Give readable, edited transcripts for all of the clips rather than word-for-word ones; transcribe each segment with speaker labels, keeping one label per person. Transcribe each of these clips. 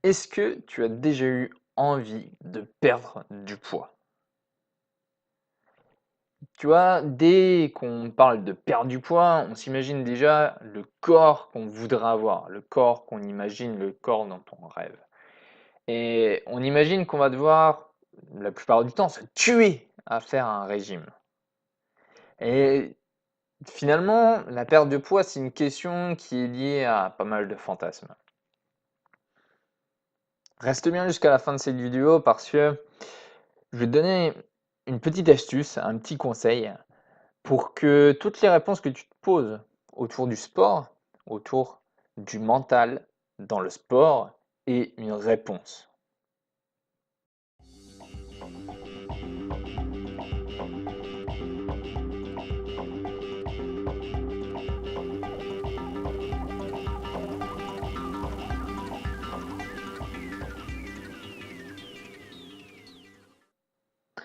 Speaker 1: Est-ce que tu as déjà eu envie de perdre du poids? Tu vois, dès qu'on parle de perdre du poids, on s'imagine déjà le corps qu'on voudrait avoir, le corps qu'on imagine, le corps dont on rêve. Et on imagine qu'on va devoir, la plupart du temps, se tuer à faire un régime. Et finalement, la perte de poids, c'est une question qui est liée à pas mal de fantasmes. Reste bien jusqu'à la fin de cette vidéo parce que je vais te donner une petite astuce, un petit conseil pour que toutes les réponses que tu te poses autour du sport, autour du mental dans le sport, aient une réponse.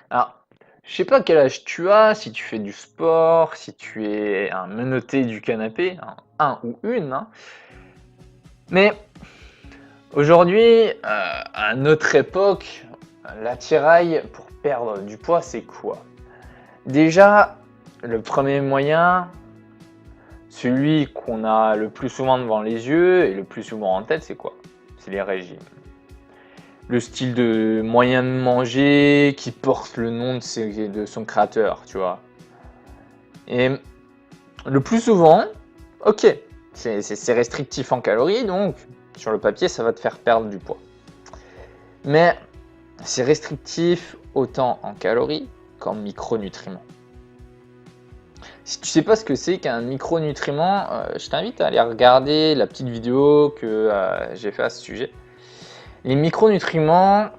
Speaker 1: Alors, je sais pas quel âge tu as, si tu fais du sport, si tu es un menotté du canapé, un ou une, hein. Mais aujourd'hui, à notre époque, l'attirail pour perdre du poids, c'est quoi? Déjà, le premier moyen, celui qu'on a le plus souvent devant les yeux et le plus souvent en tête, c'est quoi? C'est les régimes. Le style de moyen de manger qui porte le nom de son créateur, tu vois. Et le plus souvent, ok, c'est restrictif en calories, donc sur le papier, ça va te faire perdre du poids. Mais c'est restrictif autant en calories qu'en micronutriments. Si tu sais pas ce que c'est qu'un micronutriment, je t'invite à aller regarder la petite vidéo que j'ai fait à ce sujet. Les micronutriments,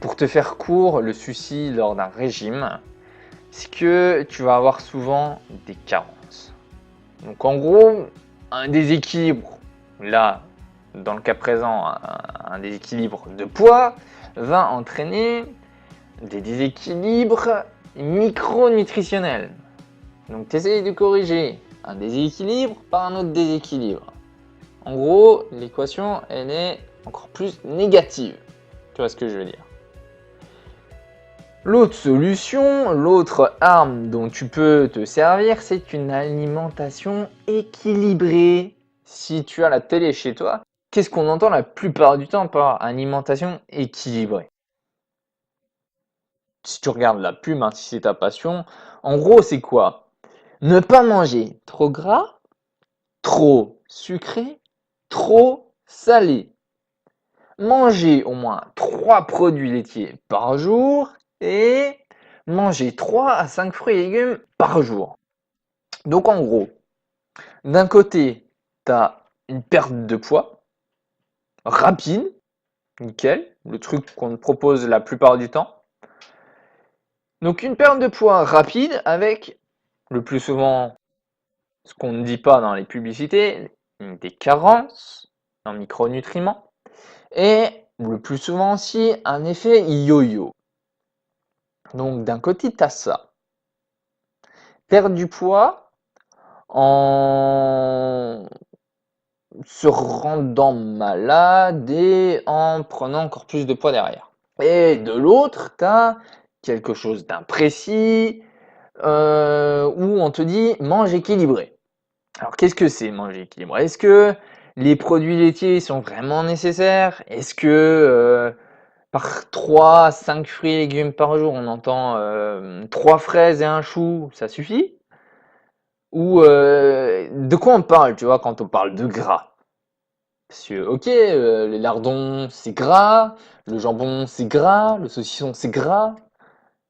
Speaker 1: pour te faire court, le souci lors d'un régime, c'est que tu vas avoir souvent des carences. Donc en gros, un déséquilibre, là, dans le cas présent, un déséquilibre de poids, va entraîner des déséquilibres micronutritionnels. Donc tu essayes de corriger un déséquilibre par un autre déséquilibre. En gros, l'équation, elle est encore plus négative. Tu vois ce que je veux dire? L'autre solution, l'autre arme dont tu peux te servir, c'est une alimentation équilibrée. Si tu as la télé chez toi, qu'est-ce qu'on entend la plupart du temps par alimentation équilibrée? Si tu regardes la pub, hein, si c'est ta passion, en gros, c'est quoi? Ne pas manger trop gras, trop sucré, trop salé. Manger au moins 3 produits laitiers par jour et manger 3 à 5 fruits et légumes par jour. Donc en gros, d'un côté, tu as une perte de poids rapide, nickel, le truc qu'on te propose la plupart du temps. Donc une perte de poids rapide avec le plus souvent ce qu'on ne dit pas dans les publicités, des carences en micronutriments et le plus souvent aussi un effet yo-yo. Donc d'un côté, tu as ça. Perdre du poids en se rendant malade et en prenant encore plus de poids derrière. Et de l'autre, tu as quelque chose d'imprécis où on te dit mange équilibré. Alors qu'est-ce que c'est manger équilibré? Est-ce que les produits laitiers sont vraiment nécessaires? Est-ce que par 3 à 5 fruits et légumes par jour, on entend 3 fraises et un chou, ça suffit? Ou de quoi on parle, tu vois, quand on parle de gras? Parce que, ok, les lardons, c'est gras, le jambon, c'est gras, le saucisson, c'est gras,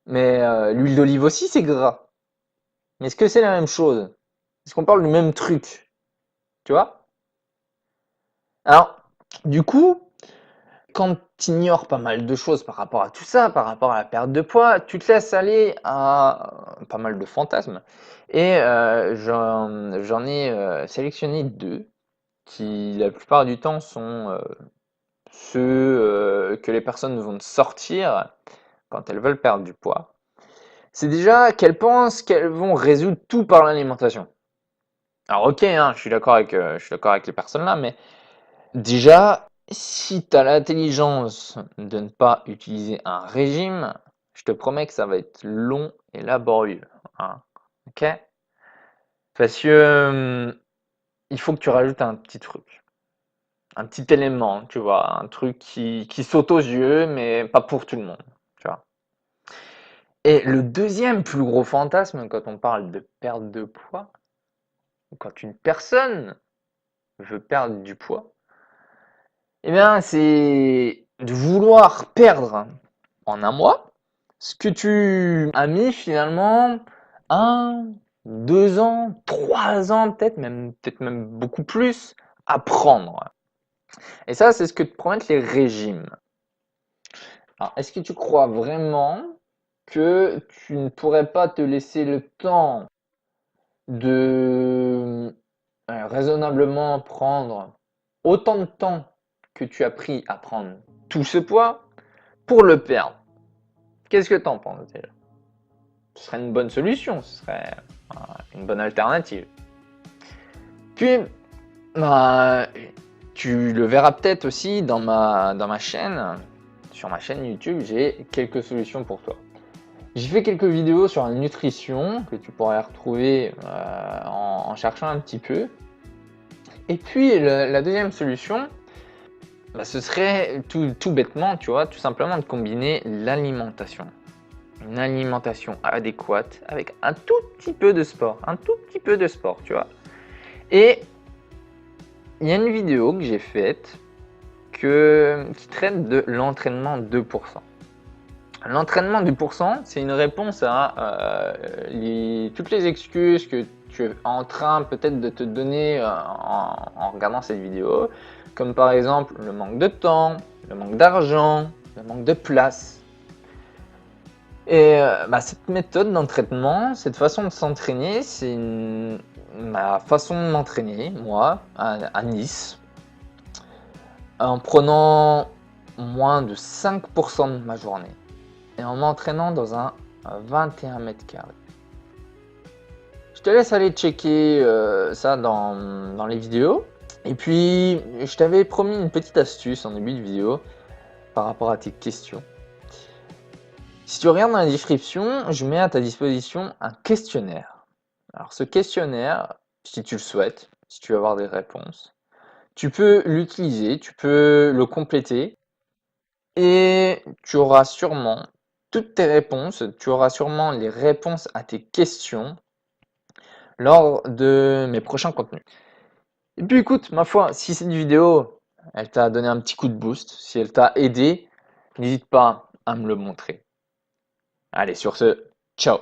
Speaker 1: mais l'huile d'olive aussi, c'est gras. Mais est-ce que c'est la même chose? Est-ce qu'on parle du même truc? Tu vois? Alors, du coup, quand tu ignores pas mal de choses par rapport à tout ça, par rapport à la perte de poids, tu te laisses aller à pas mal de fantasmes. Et j'en ai sélectionné deux qui, la plupart du temps, sont ceux que les personnes vont sortir quand elles veulent perdre du poids. C'est déjà qu'elles pensent qu'elles vont résoudre tout par l'alimentation. Alors ok, hein, je suis d'accord avec les personnes là, mais déjà, Si tu as l'intelligence de ne pas utiliser un régime, je te promets que ça va être long et laborieux, hein. Ok? Parce que il faut que tu rajoutes un petit truc, un petit élément, tu vois, un truc qui saute aux yeux, mais pas pour tout le monde, tu vois. Et le deuxième plus gros fantasme quand on parle de perte de poids, ou quand une personne veut perdre du poids, eh bien, c'est de vouloir perdre en un mois ce que tu as mis finalement 1, 2 ans, 3 ans, peut-être même beaucoup plus à prendre. Et ça, c'est ce que te promettent les régimes. Alors, est-ce que tu crois vraiment que tu ne pourrais pas te laisser le temps de raisonnablement prendre autant de temps que tu as pris à prendre tout ce poids pour le perdre? Qu'est-ce que tu en penses déjà? Ce serait une bonne solution, ce serait une bonne alternative. Puis, bah, tu le verras peut-être aussi dans ma chaîne, sur ma chaîne YouTube, j'ai quelques solutions pour toi. J'ai fait quelques vidéos sur la nutrition que tu pourrais retrouver en cherchant un petit peu. Et puis la deuxième solution, bah, ce serait tout bêtement, tu vois, tout simplement de combiner l'alimentation. Une alimentation adéquate avec un tout petit peu de sport, tu vois. Et il y a une vidéo que j'ai faite qui traite de l'entraînement 2%. L'entraînement 2%, c'est une réponse à toutes les excuses que tu es en train peut-être de te donner en regardant cette vidéo, comme par exemple le manque de temps, le manque d'argent, le manque de place. Et cette méthode d'entraînement, cette façon de s'entraîner, c'est ma façon de m'entraîner, moi, à Nice, en prenant moins de 5% de ma journée et en m'entraînant dans un 21 mètres carrés. Je te laisse aller checker ça dans les vidéos. Et puis, je t'avais promis une petite astuce en début de vidéo par rapport à tes questions. Si tu regardes dans la description, je mets à ta disposition un questionnaire. Alors ce questionnaire, si tu le souhaites, si tu veux avoir des réponses, tu peux l'utiliser, tu peux le compléter et tu auras sûrement toutes tes réponses, tu auras sûrement les réponses à tes questions lors de mes prochains contenus. Et puis écoute, ma foi, si cette vidéo, elle t'a donné un petit coup de boost, si elle t'a aidé, n'hésite pas à me le montrer. Allez, sur ce, ciao!